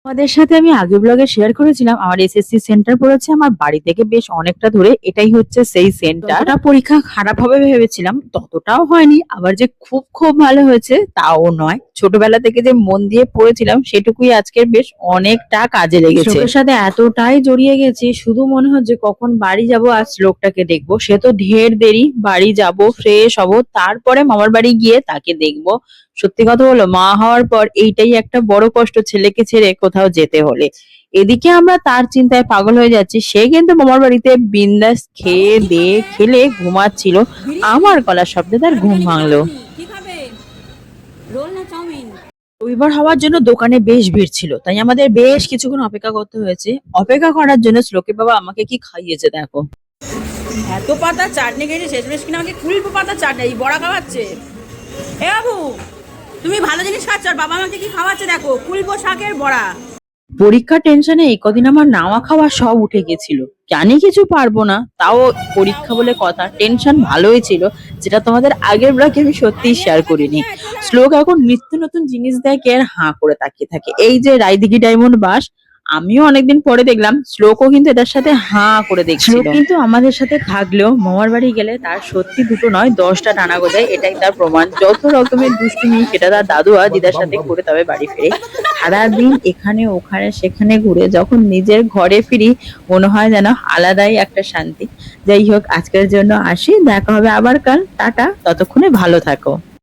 তোমাদের সাথে আমি আগে ব্লগে শেয়ার করেছিলাম আমার এসএসসি সেন্টার পড়েছে আমার বাড়ি থেকে বেশ অনেকটা দূরে। এটাই হচ্ছে সেই সেন্টার। যতটা পরীক্ষা খারাপ হবে ভেবেছিলাম ততটাও হয়নি, আবার যে খুব খুব ভালো হয়েছে তাও নয়। ছোটবেলা থেকে যে মন দিয়ে পড়েছিলাম সেটুকুই আজকের বেশ অনেকটা কাজে লেগেছে। শ্লোকের সাথে এতটাই জড়িয়ে গেছি, শুধু মনে হচ্ছে কখন বাড়ি যাব আর শ্লোকটাকে দেখবো। সে তো ঢের দেরি, বাড়ি যাব, ফ্রেশ হব, তারপরে মামার বাড়ি গিয়ে তাকে দেখবো। সত্যি কথা হলো, মা হওয়ার পর এইটাই একটা বড় কষ্ট, ছেলেকে ছেড়ে কোথাও যেতে হলে। এদিকে আমরা তার চিন্তায় পাগল হয়ে যাচ্ছি, সে কিন্তু মামার বাড়িতে বিন্দাস খেয়ে দিয়ে খেলে ঘুমাচ্ছিল। আমার গলার শব্দে তার ঘুম ভাঙলো। কি খাবে? রোল না চাউমিন? রবিবার হওয়ার জন্য দোকানে বেশ ভিড় ছিল, তাই আমাদের বেশ কিছুক্ষণ অপেক্ষা করতে হয়েছে। অপেক্ষা করার জন্য শ্লোকের বাবা আমাকে কি খাইয়েছে দেখো। এত পাতা চাটনি খেয়েছে, শেষমেশ কিনা আমাকে কুলপো পাতা চাটনি এই বড়া খাওয়াচ্ছে। এ বাবু, তুমি ভালো জিনিস খাচ্ছ আর বাবা আমাকে কি খাওয়াচ্ছে দেখো, কুলপো শাকের বড়া। পরীক্ষার টেনশনে এই কদিন আমার নাওয়া খাওয়া সব উঠে গেছিল। জানি কিছু পারবো না, তাও পরীক্ষা বলে কথা, টেনশন ভালোই ছিল, যেটা তোমাদের আগের ব্লগে আমি সত্যিই শেয়ার করিনি। শ্লোক এখন নিত্য নতুন জিনিস দেখে আর হাঁ করে তাকিয়ে থাকে। এই যে রায়দিঘি ডায়মন্ড বাস, আমিও অনেকদিন পরে দেখলাম, শ্লোকও কিন্তু এটার সাথে হাঁ করে দেখছিল। শ্লোক কিন্তু আমাদের সাথে থাকলেও মামার বাড়ি গেলে তার সত্যি দুটো নয় 10টা টানা গোজায়, এটাই তার প্রমাণ। যত রকমের দুষ্টুমি সেটা তার দাদু আর দিদার সাথে করে তবে বাড়ি ফিরে। সারাদিন এখানে ওখানে সেখানে ঘুরে যখন নিজের ঘরে ফিরি মনে হয় যেন আলাদাই একটা শান্তি। যাই হোক, আজকের জন্য আসি, দেখা হবে আবার কাল, টাটা, ততক্ষণে ভালো থাকো।